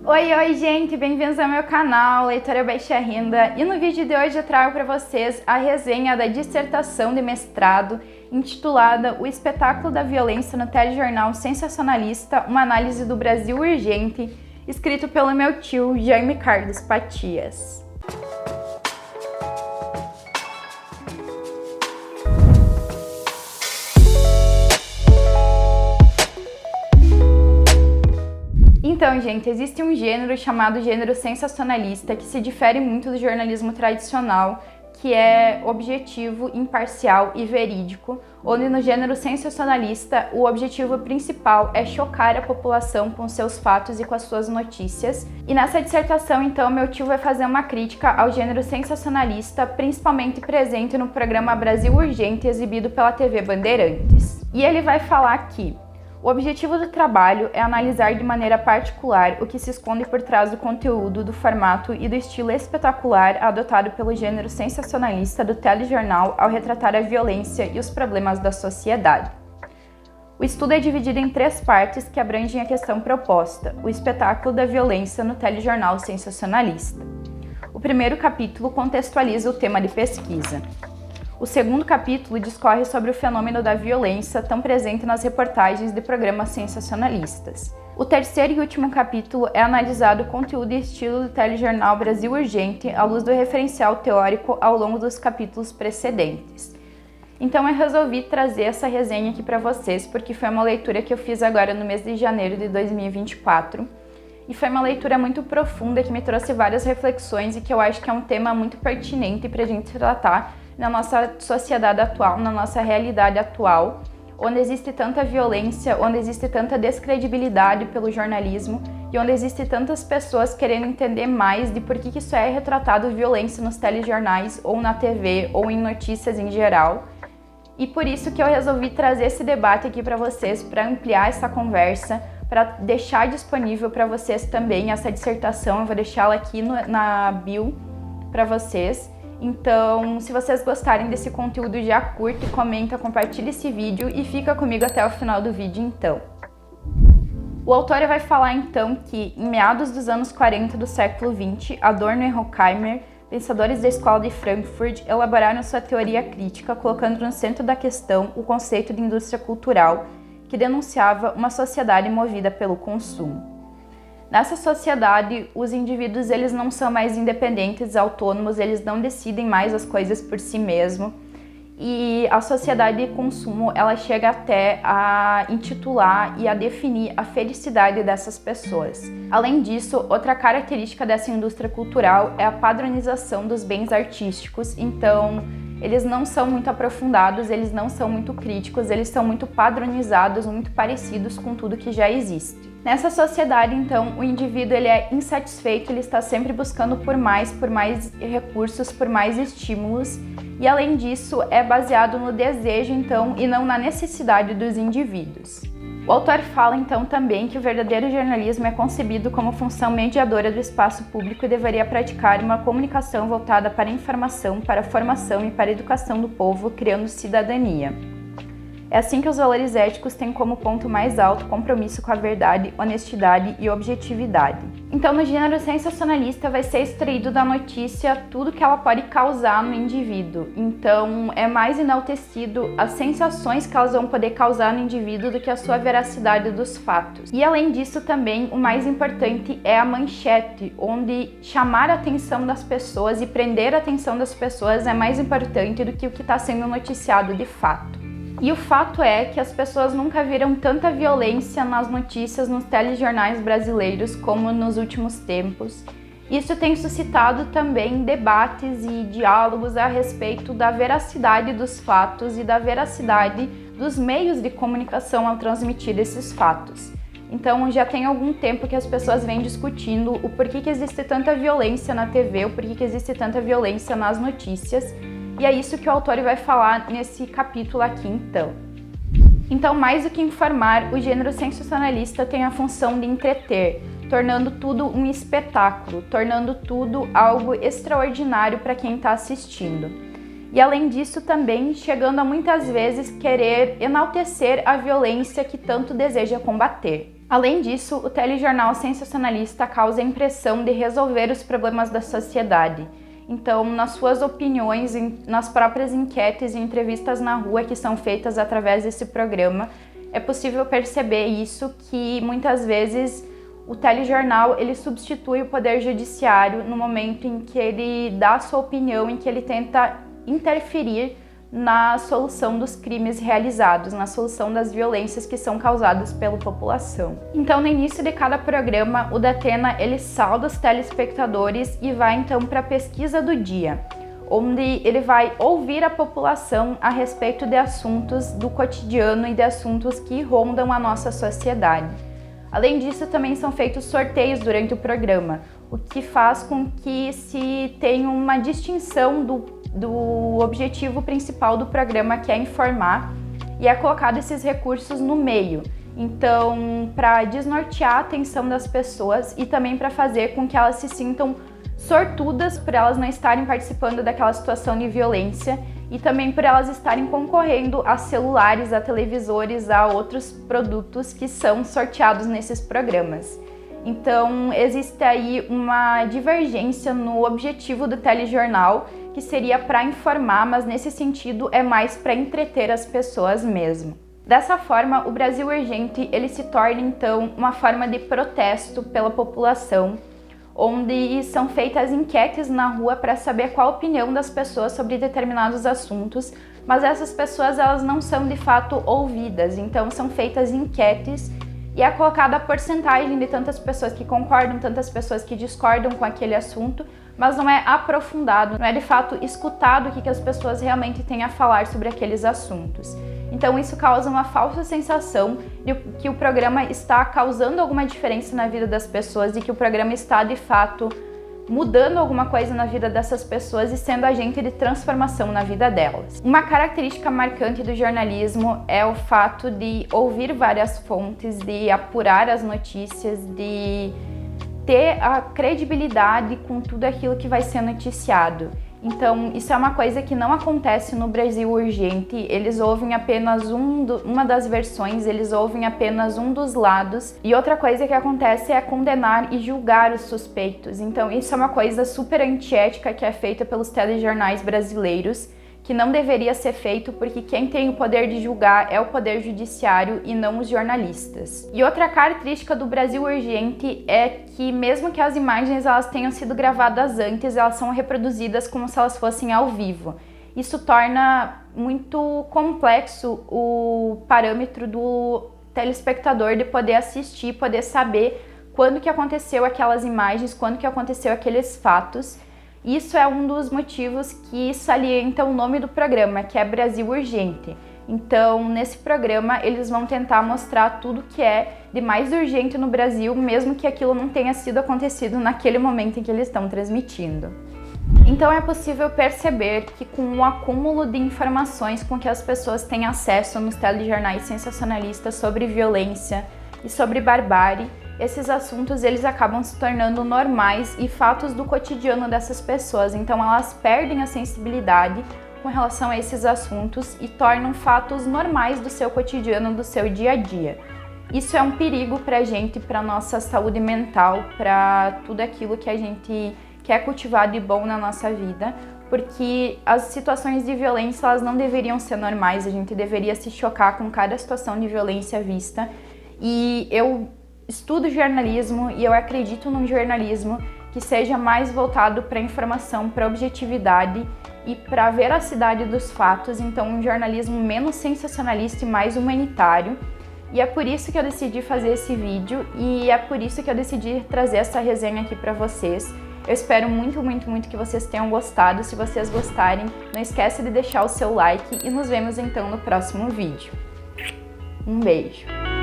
Oi, gente! Bem-vindos ao meu canal, Leitora Baixa Renda. E no vídeo de hoje eu trago para vocês a resenha da dissertação de mestrado intitulada O Espetáculo da Violência no Telejornal Sensacionalista, uma análise do Brasil urgente, escrito pelo meu tio Jaime Carlos Patias. Então, gente, existe um gênero chamado gênero sensacionalista que se difere muito do jornalismo tradicional, que é objetivo, imparcial e verídico, onde no gênero sensacionalista o objetivo principal é chocar a população com seus fatos e com as suas notícias. E nessa dissertação, então, meu tio vai fazer uma crítica ao gênero sensacionalista, principalmente presente no programa Brasil Urgente, exibido pela TV Bandeirantes. E ele vai falar que o objetivo do trabalho é analisar de maneira particular o que se esconde por trás do conteúdo, do formato e do estilo espetacular adotado pelo gênero sensacionalista do telejornal ao retratar a violência e os problemas da sociedade. O estudo é dividido em 3 partes que abrangem a questão proposta: o espetáculo da violência no telejornal sensacionalista. O primeiro capítulo contextualiza o tema de pesquisa. O segundo capítulo discorre sobre o fenômeno da violência tão presente nas reportagens de programas sensacionalistas. O terceiro e último capítulo é analisado o conteúdo e estilo do telejornal Brasil Urgente à luz do referencial teórico ao longo dos capítulos precedentes. Então eu resolvi trazer essa resenha aqui para vocês porque foi uma leitura que eu fiz agora no mês de janeiro de 2024 e foi uma leitura muito profunda que me trouxe várias reflexões e que eu acho que é um tema muito pertinente para a gente tratar na nossa sociedade atual, na nossa realidade atual, onde existe tanta violência, onde existe tanta descredibilidade pelo jornalismo e onde existe tantas pessoas querendo entender mais de por que isso é retratado violência nos telejornais ou na TV ou em notícias em geral. E por isso que eu resolvi trazer esse debate aqui para vocês, para ampliar essa conversa, para deixar disponível para vocês também essa dissertação. Eu vou deixá-la aqui na bio para vocês. Então, se vocês gostarem desse conteúdo, já curta, comenta, compartilha esse vídeo e fica comigo até o final do vídeo, então. O autor vai falar, então, que em meados dos anos 40 do século XX, Adorno e Horkheimer, pensadores da Escola de Frankfurt, elaboraram sua teoria crítica, colocando no centro da questão o conceito de indústria cultural, que denunciava uma sociedade movida pelo consumo. Nessa sociedade, os indivíduos eles não são mais independentes, autônomos, eles não decidem mais as coisas por si mesmos. E a sociedade de consumo, ela chega até a intitular e a definir a felicidade dessas pessoas. Além disso, outra característica dessa indústria cultural é a padronização dos bens artísticos. Então, eles não são muito aprofundados, eles não são muito críticos, eles são muito padronizados, muito parecidos com tudo que já existe. Nessa sociedade, então, o indivíduo ele é insatisfeito, ele está sempre buscando por mais recursos, por mais estímulos, e além disso é baseado no desejo, então, e não na necessidade dos indivíduos. O autor fala, então, também que o verdadeiro jornalismo é concebido como função mediadora do espaço público e deveria praticar uma comunicação voltada para a informação, para a formação e para a educação do povo, criando cidadania. É assim que os valores éticos têm como ponto mais alto compromisso com a verdade, honestidade e objetividade. Então, no gênero sensacionalista vai ser extraído da notícia tudo que ela pode causar no indivíduo. Então, é mais enaltecido as sensações que elas vão poder causar no indivíduo do que a sua veracidade dos fatos. E além disso também, o mais importante é a manchete, onde chamar a atenção das pessoas e prender a atenção das pessoas é mais importante do que o que está sendo noticiado de fato. E o fato é que as pessoas nunca viram tanta violência nas notícias nos telejornais brasileiros como nos últimos tempos. Isso tem suscitado também debates e diálogos a respeito da veracidade dos fatos e da veracidade dos meios de comunicação ao transmitir esses fatos. Então já tem algum tempo que as pessoas vêm discutindo o porquê que existe tanta violência na TV, o porquê que existe tanta violência nas notícias. E é isso que o autor vai falar nesse capítulo aqui, então. Então, mais do que informar, o gênero sensacionalista tem a função de entreter, tornando tudo um espetáculo, tornando tudo algo extraordinário para quem está assistindo. E além disso também chegando a muitas vezes querer enaltecer a violência que tanto deseja combater. Além disso, o telejornal sensacionalista causa a impressão de resolver os problemas da sociedade. Então, nas suas opiniões, nas próprias enquetes e entrevistas na rua que são feitas através desse programa, é possível perceber isso, que muitas vezes o telejornal ele substitui o poder judiciário no momento em que ele dá a sua opinião, em que ele tenta interferir na solução dos crimes realizados, na solução das violências que são causadas pela população. Então, no início de cada programa, o Datena ele sauda os telespectadores e vai então para a pesquisa do dia, onde ele vai ouvir a população a respeito de assuntos do cotidiano e de assuntos que rondam a nossa sociedade. Além disso, também são feitos sorteios durante o programa, o que faz com que se tenha uma distinção do objetivo principal do programa, que é informar, e é colocado esses recursos no meio. Então, para desnortear a atenção das pessoas e também para fazer com que elas se sintam sortudas por elas não estarem participando daquela situação de violência e também por elas estarem concorrendo a celulares, a televisores, a outros produtos que são sorteados nesses programas. Então, existe aí uma divergência no objetivo do telejornal, que seria para informar, mas nesse sentido é mais para entreter as pessoas mesmo. Dessa forma, o Brasil Urgente ele se torna então uma forma de protesto pela população, onde são feitas enquetes na rua para saber qual a opinião das pessoas sobre determinados assuntos, mas essas pessoas elas não são de fato ouvidas, então são feitas enquetes e é colocada a porcentagem de tantas pessoas que concordam, tantas pessoas que discordam com aquele assunto, mas não é aprofundado, não é de fato escutado o que as pessoas realmente têm a falar sobre aqueles assuntos. Então isso causa uma falsa sensação de que o programa está causando alguma diferença na vida das pessoas e que o programa está de fato mudando alguma coisa na vida dessas pessoas e sendo agente de transformação na vida delas. Uma característica marcante do jornalismo é o fato de ouvir várias fontes, de apurar as notícias, de ter a credibilidade com tudo aquilo que vai ser noticiado. Então, isso é uma coisa que não acontece no Brasil Urgente. Eles ouvem apenas uma das versões, eles ouvem apenas um dos lados. E outra coisa que acontece é condenar e julgar os suspeitos. Então, isso é uma coisa super antiética que é feita pelos telejornais brasileiros, que não deveria ser feito porque quem tem o poder de julgar é o poder judiciário e não os jornalistas. E outra característica do Brasil Urgente é que mesmo que as imagens elas tenham sido gravadas antes, elas são reproduzidas como se elas fossem ao vivo. Isso torna muito complexo o parâmetro do telespectador de poder assistir, poder saber quando que aconteceu aquelas imagens, quando que aconteceu aqueles fatos. Isso é um dos motivos que salienta o nome do programa, que é Brasil Urgente. Então, nesse programa, eles vão tentar mostrar tudo que é de mais urgente no Brasil, mesmo que aquilo não tenha sido acontecido naquele momento em que eles estão transmitindo. Então, é possível perceber que com o acúmulo de informações com que as pessoas têm acesso nos telejornais sensacionalistas sobre violência e sobre barbárie, esses assuntos eles acabam se tornando normais e fatos do cotidiano dessas pessoas. Então elas perdem a sensibilidade com relação a esses assuntos e tornam fatos normais do seu cotidiano, do seu dia a dia. Isso é um perigo para a gente, para nossa saúde mental, para tudo aquilo que a gente quer cultivar de bom na nossa vida, porque as situações de violência elas não deveriam ser normais, a gente deveria se chocar com cada situação de violência vista. E eu estudo jornalismo e eu acredito num jornalismo que seja mais voltado para a informação, para a objetividade e para a veracidade dos fatos, então um jornalismo menos sensacionalista e mais humanitário. E é por isso que eu decidi fazer esse vídeo e é por isso que eu decidi trazer essa resenha aqui para vocês. Eu espero muito, muito, muito que vocês tenham gostado. Se vocês gostarem, não esquece de deixar o seu like e nos vemos então no próximo vídeo. Um beijo!